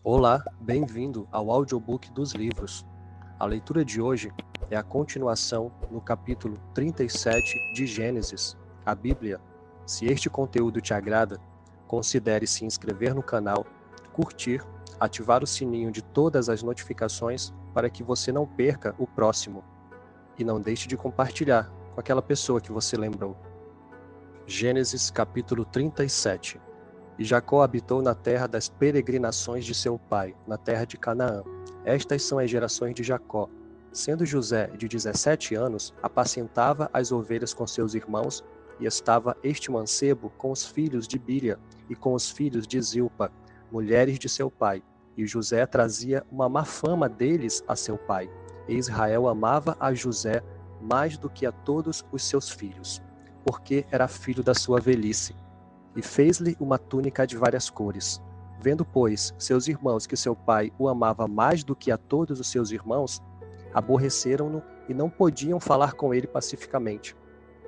Olá, bem-vindo ao audiobook dos livros. A leitura de hoje é a continuação no capítulo 37 de Gênesis, a Bíblia. Se este conteúdo te agrada, considere se inscrever no canal, curtir, ativar o sininho de todas as notificações para que você não perca o próximo. E não deixe de compartilhar com aquela pessoa que você lembrou. Gênesis capítulo 37. E Jacó habitou na terra das peregrinações de seu pai, na terra de Canaã. Estas são as gerações de Jacó. Sendo José de 17 anos, apacentava as ovelhas com seus irmãos, e estava este mancebo com os filhos de Bilha e com os filhos de Zilpa, mulheres de seu pai. E José trazia uma má fama deles a seu pai. E Israel amava a José mais do que a todos os seus filhos, porque era filho da sua velhice. E fez-lhe uma túnica de várias cores. Vendo, pois, seus irmãos que seu pai o amava mais do que a todos os seus irmãos, aborreceram-no e não podiam falar com ele pacificamente.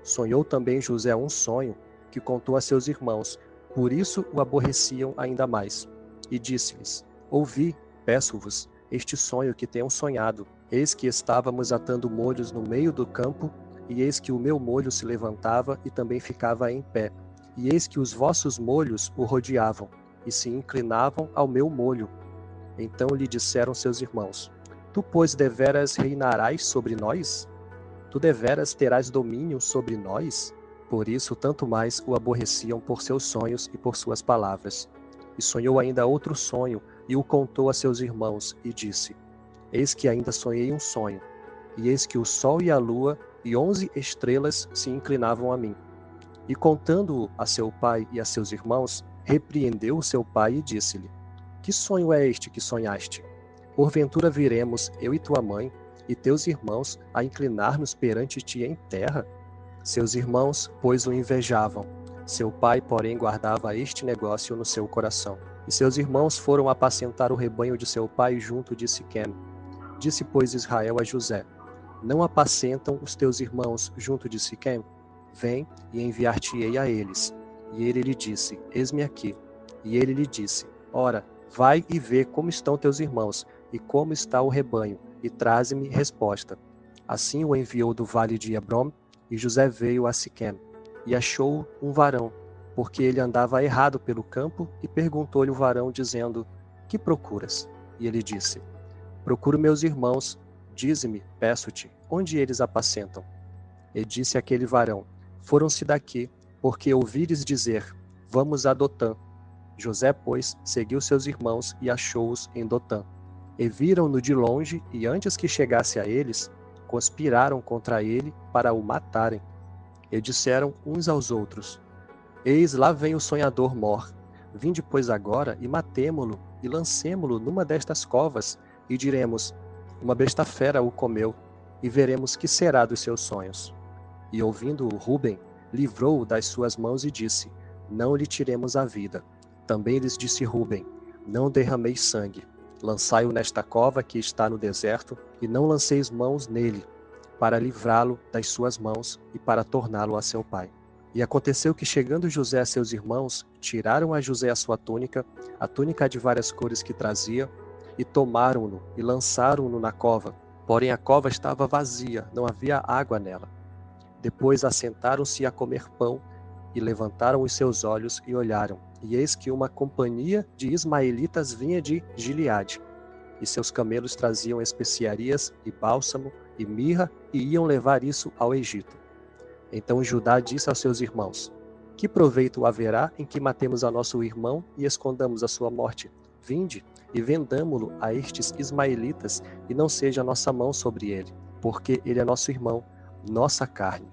Sonhou também José um sonho, que contou a seus irmãos, por isso o aborreciam ainda mais. E disse-lhes: Ouvi, peço-vos, este sonho que tenho sonhado. Eis que estávamos atando molhos no meio do campo, e eis que o meu molho se levantava e também ficava em pé. E eis que os vossos molhos o rodeavam, e se inclinavam ao meu molho. Então lhe disseram seus irmãos: Tu, pois, deveras reinarás sobre nós? Tu deveras terás domínio sobre nós? Por isso, tanto mais o aborreciam por seus sonhos e por suas palavras. E sonhou ainda outro sonho, e o contou a seus irmãos, e disse: Eis que ainda sonhei um sonho, e eis que o sol e a lua e 11 estrelas se inclinavam a mim. E contando-o a seu pai e a seus irmãos, repreendeu o seu pai e disse-lhe: Que sonho é este que sonhaste? Porventura viremos, eu e tua mãe, e teus irmãos, a inclinar-nos perante ti em terra? Seus irmãos, pois, o invejavam. Seu pai, porém, guardava este negócio no seu coração. E seus irmãos foram apacentar o rebanho de seu pai junto de Siquém. Disse, pois, Israel a José: Não apacentam os teus irmãos junto de Siquém? Vem e enviar-te-ei a eles. E ele lhe disse: Eis-me aqui. E ele lhe disse: Ora, vai e vê como estão teus irmãos, e como está o rebanho, e traze-me resposta. Assim o enviou do vale de Hebrom, e José veio a Siquém, e achou um varão, porque ele andava errado pelo campo, e perguntou-lhe o varão, dizendo: Que procuras? E ele disse: Procuro meus irmãos, dize-me, peço-te, onde eles apacentam? E disse aquele varão: Foram-se daqui, porque ouvires dizer: Vamos a Dotã. José, pois, seguiu seus irmãos e achou-os em Dotã. E viram-no de longe, e antes que chegasse a eles, conspiraram contra ele para o matarem. E disseram uns aos outros: Eis lá vem o sonhador mor. Vinde, pois, agora, e matemo-lo, e lancemo-lo numa destas covas, e diremos: Uma besta fera o comeu, e veremos que será dos seus sonhos. E ouvindo-o Ruben, livrou-o das suas mãos e disse: Não lhe tiremos a vida. Também lhes disse Ruben: Não derrameis sangue. Lançai-o nesta cova que está no deserto, e não lanceis mãos nele, para livrá-lo das suas mãos e para torná-lo a seu pai. E aconteceu que, chegando José a seus irmãos, tiraram a José a túnica de várias cores que trazia, e tomaram-no e lançaram-no na cova. Porém a cova estava vazia, não havia água nela. Depois assentaram-se a comer pão, e levantaram os seus olhos e olharam, e eis que uma companhia de ismaelitas vinha de Gileade, e seus camelos traziam especiarias e bálsamo e mirra, e iam levar isso ao Egito. Então Judá disse aos seus irmãos: Que proveito haverá em que matemos a nosso irmão e escondamos a sua morte? Vinde e vendamo-lo a estes ismaelitas, e não seja a nossa mão sobre ele, porque ele é nosso irmão, nossa carne.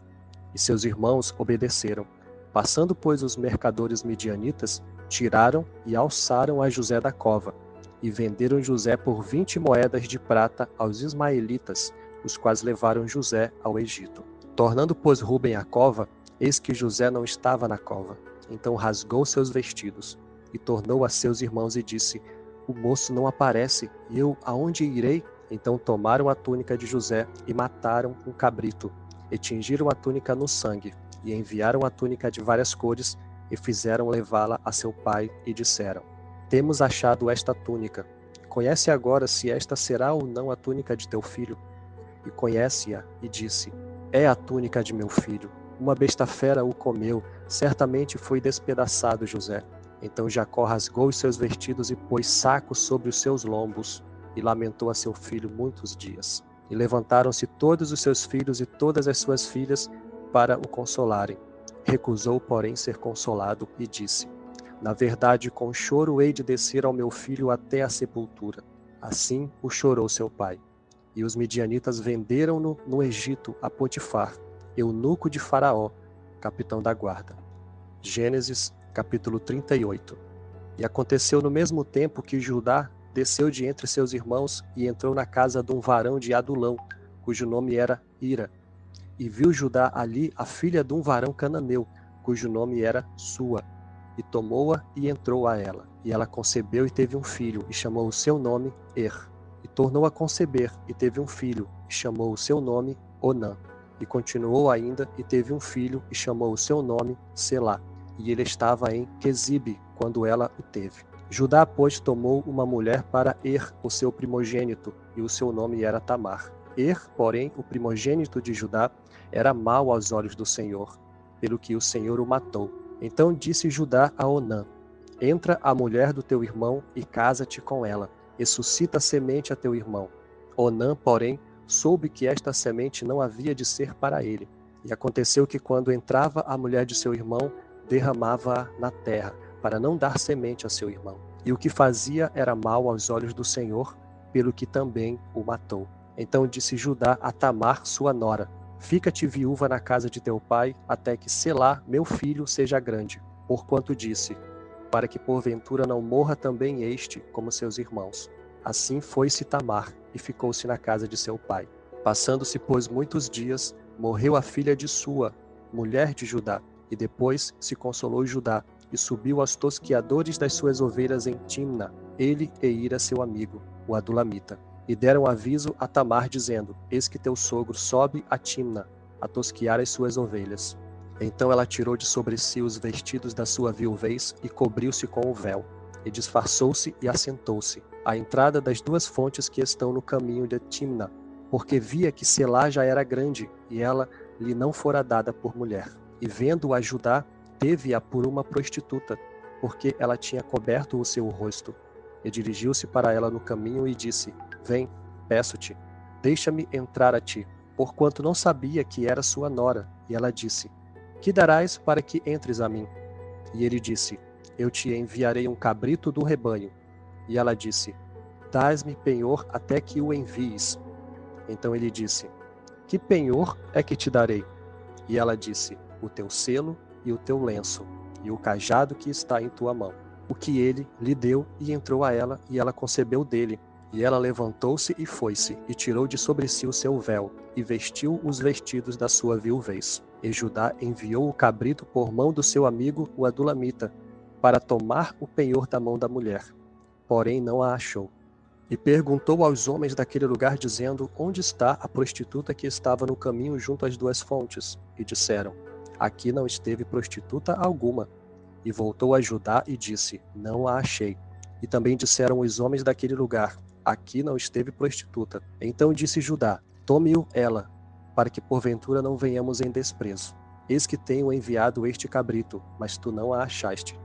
E seus irmãos obedeceram. Passando, pois, os mercadores midianitas, tiraram e alçaram a José da cova, e venderam José por 20 moedas de prata aos ismaelitas, os quais levaram José ao Egito. Tornando, pois, Ruben à cova, eis que José não estava na cova. Então rasgou seus vestidos, e tornou a seus irmãos e disse: O moço não aparece, e eu aonde irei? Então tomaram a túnica de José e mataram um cabrito, e tingiram a túnica no sangue, e enviaram a túnica de várias cores, e fizeram levá-la a seu pai, e disseram: temos achado esta túnica. Conhece agora se esta será ou não a túnica de teu filho. E conhece-a, e disse: é a túnica de meu filho. Uma besta fera o comeu, certamente foi despedaçado José. Então Jacó rasgou os seus vestidos e pôs saco sobre os seus lombos, e lamentou a seu filho muitos dias. E levantaram-se todos os seus filhos e todas as suas filhas para o consolarem. Recusou, porém, ser consolado, e disse: na verdade, com choro hei de descer ao meu filho até a sepultura. Assim o chorou seu pai. E os midianitas venderam-no no Egito a Potifar, eunuco de Faraó, capitão da guarda. Gênesis, capítulo 38. E aconteceu no mesmo tempo que Judá desceu de entre seus irmãos e entrou na casa de um varão de Adulão, cujo nome era Ira. E viu Judá ali a filha de um varão cananeu, cujo nome era Sua. E tomou-a e entrou a ela. E ela concebeu e teve um filho, e chamou o seu nome Er. E tornou a conceber, e teve um filho, e chamou o seu nome Onã. E continuou ainda, e teve um filho, e chamou o seu nome Selá. E ele estava em Quezibe, quando ela o teve. Judá, pois, tomou uma mulher para Er, o seu primogênito, e o seu nome era Tamar. Er, porém, o primogênito de Judá, era mau aos olhos do Senhor, pelo que o Senhor o matou. Então disse Judá a Onã: entra a mulher do teu irmão e casa-te com ela, e suscita semente a teu irmão. Onã, porém, soube que esta semente não havia de ser para ele. E aconteceu que quando entrava a mulher de seu irmão, derramava-a na terra, para não dar semente a seu irmão. E o que fazia era mal aos olhos do Senhor, pelo que também o matou. Então disse Judá a Tamar, sua nora: fica-te viúva na casa de teu pai, até que Selá, meu filho, seja grande. Porquanto disse: para que porventura não morra também este, como seus irmãos. Assim foi-se Tamar, e ficou-se na casa de seu pai. Passando-se, pois, muitos dias, morreu a filha de Sua, mulher de Judá, e depois se consolou Judá, e subiu aos tosquiadores das suas ovelhas em Timna, ele e Ira seu amigo, o adulamita. E deram aviso a Tamar, dizendo: eis que teu sogro sobe a Timna, a tosquiar as suas ovelhas. Então ela tirou de sobre si os vestidos da sua viuvez e cobriu-se com o véu, e disfarçou-se e assentou-se, à entrada das duas fontes que estão no caminho de Timna, porque via que Selá já era grande, e ela lhe não fora dada por mulher. E vendo-a Judá, teve-a por uma prostituta, porque ela tinha coberto o seu rosto. E dirigiu-se para ela no caminho e disse: vem, peço-te, deixa-me entrar a ti, porquanto não sabia que era sua nora. E ela disse: que darás para que entres a mim? E ele disse: eu te enviarei um cabrito do rebanho. E ela disse: dás-me penhor até que o envies. Então ele disse: que penhor é que te darei? E ela disse: o teu selo e o teu lenço, e o cajado que está em tua mão. O que ele lhe deu, e entrou a ela, e ela concebeu dele. E ela levantou-se e foi-se, e tirou de sobre si o seu véu, e vestiu os vestidos da sua viuvez. E Judá enviou o cabrito por mão do seu amigo, o adulamita, para tomar o penhor da mão da mulher. Porém não a achou. E perguntou aos homens daquele lugar, dizendo: onde está a prostituta que estava no caminho junto às duas fontes? E disseram: aqui não esteve prostituta alguma. E voltou a Judá e disse: não a achei. E também disseram os homens daquele lugar: aqui não esteve prostituta. Então disse Judá: tome-o ela, para que porventura não venhamos em desprezo. Eis que tenho enviado este cabrito, mas tu não a achaste.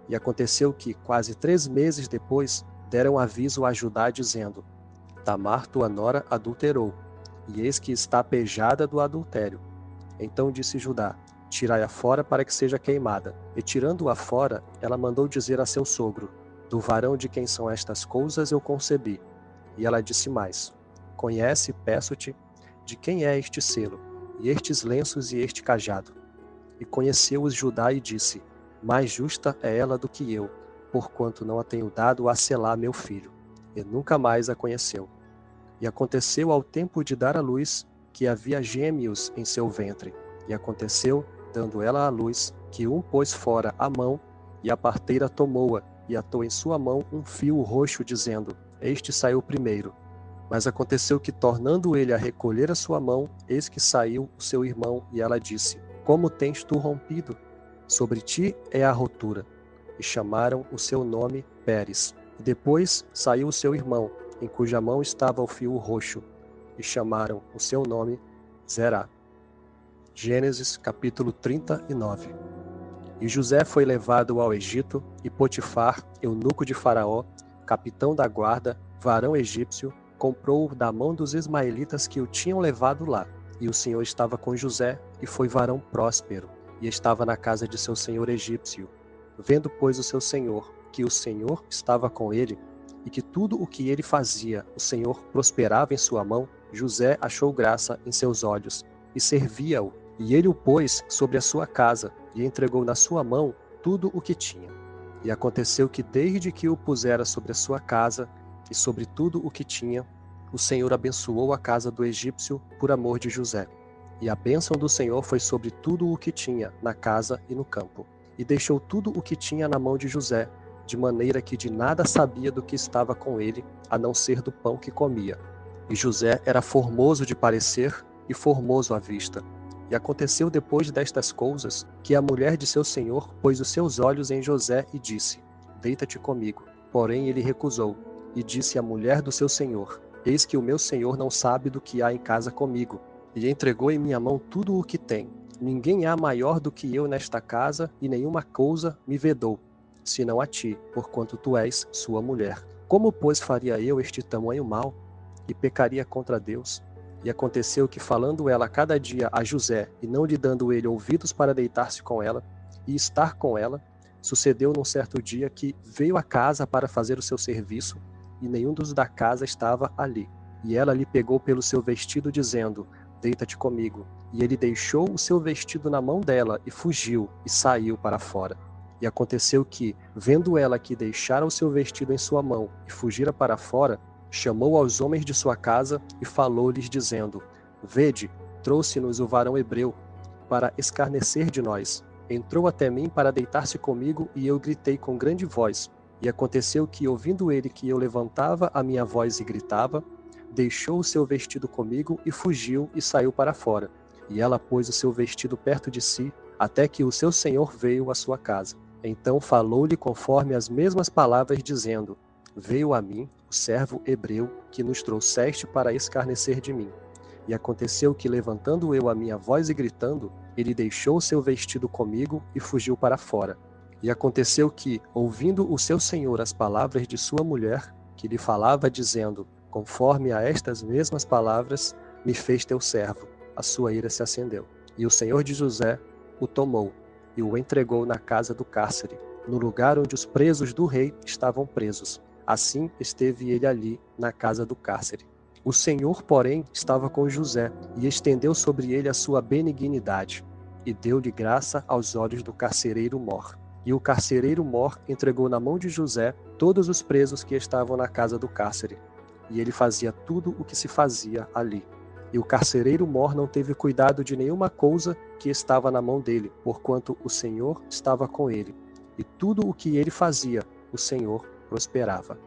E aconteceu que, quase 3 meses depois, deram aviso a Judá, dizendo: Tamar, tua nora, adulterou, e eis que está pejada do adultério. Então disse Judá: tirai-a fora para que seja queimada. E tirando-a fora, ela mandou dizer a seu sogro: do varão de quem são estas coisas eu concebi. E ela disse mais: conhece, peço-te, de quem é este selo, e estes lenços e este cajado. E conheceu-os Judá e disse: mais justa é ela do que eu, porquanto não a tenho dado a Selá meu filho. E nunca mais a conheceu. E aconteceu ao tempo de dar à luz, que havia gêmeos em seu ventre. E aconteceu, dando ela à luz, que um pôs fora a mão, e a parteira tomou-a, e atou em sua mão um fio roxo, dizendo: este saiu primeiro. Mas aconteceu que, tornando ele a recolher a sua mão, eis que saiu o seu irmão, e ela disse: como tens tu rompido? Sobre ti é a rotura. e chamaram o seu nome Pérez. E depois saiu o seu irmão, em cuja mão estava o fio roxo, e chamaram o seu nome Zerá. Gênesis capítulo 39. E José foi levado ao Egito, e Potifar, eunuco de Faraó, capitão da guarda, varão egípcio, comprou-o da mão dos ismaelitas que o tinham levado lá. E o Senhor estava com José, e foi varão próspero, e estava na casa de seu senhor egípcio. Vendo, pois, o seu senhor, que o Senhor estava com ele, e que tudo o que ele fazia, o Senhor prosperava em sua mão, José achou graça em seus olhos, e servia-o. E ele o pôs sobre a sua casa, e entregou na sua mão tudo o que tinha. E aconteceu que desde que o pusera sobre a sua casa, e sobre tudo o que tinha, o Senhor abençoou a casa do egípcio por amor de José. E a bênção do Senhor foi sobre tudo o que tinha, na casa e no campo. E deixou tudo o que tinha na mão de José, de maneira que de nada sabia do que estava com ele, a não ser do pão que comia. E José era formoso de parecer e formoso à vista. E aconteceu depois destas coisas, que a mulher de seu senhor pôs os seus olhos em José e disse: Deita-te comigo. Porém ele recusou, e disse à mulher do seu senhor: Eis que o meu senhor não sabe do que há em casa comigo, e entregou em minha mão tudo o que tem. Ninguém há maior do que eu nesta casa, e nenhuma coisa me vedou, senão a ti, porquanto tu és sua mulher. Como, pois, faria eu este tamanho mal, e pecaria contra Deus? E aconteceu que, falando ela cada dia a José, e não lhe dando ele ouvidos para deitar-se com ela, e estar com ela, sucedeu num certo dia que veio à casa para fazer o seu serviço, e nenhum dos da casa estava ali. E ela lhe pegou pelo seu vestido, dizendo: Deita-te comigo. E ele deixou o seu vestido na mão dela, e fugiu, e saiu para fora. E aconteceu que, vendo ela que deixara o seu vestido em sua mão, e fugira para fora, chamou aos homens de sua casa e falou-lhes, dizendo: Vede, trouxe-nos o varão hebreu, para escarnecer de nós. Entrou até mim para deitar-se comigo, e eu gritei com grande voz. E aconteceu que, ouvindo ele que eu levantava a minha voz e gritava, deixou o seu vestido comigo e fugiu e saiu para fora. E ela pôs o seu vestido perto de si, até que o seu senhor veio à sua casa. Então falou-lhe conforme as mesmas palavras, dizendo: Veio a mim o servo hebreu que nos trouxeste para escarnecer de mim. E aconteceu que, levantando eu a minha voz e gritando, ele deixou o seu vestido comigo e fugiu para fora. E aconteceu que, ouvindo o seu senhor as palavras de sua mulher, que lhe falava, dizendo: Conforme a estas mesmas palavras, me fez teu servo, a sua ira se acendeu. E o senhor de José o tomou e o entregou na casa do cárcere, no lugar onde os presos do rei estavam presos. Assim esteve ele ali, na casa do cárcere. O Senhor, porém, estava com José, e estendeu sobre ele a sua benignidade, e deu-lhe graça aos olhos do carcereiro mor. E o carcereiro mor entregou na mão de José todos os presos que estavam na casa do cárcere, e ele fazia tudo o que se fazia ali. E o carcereiro mor não teve cuidado de nenhuma coisa que estava na mão dele, porquanto o Senhor estava com ele, e tudo o que ele fazia, o Senhor prosperava.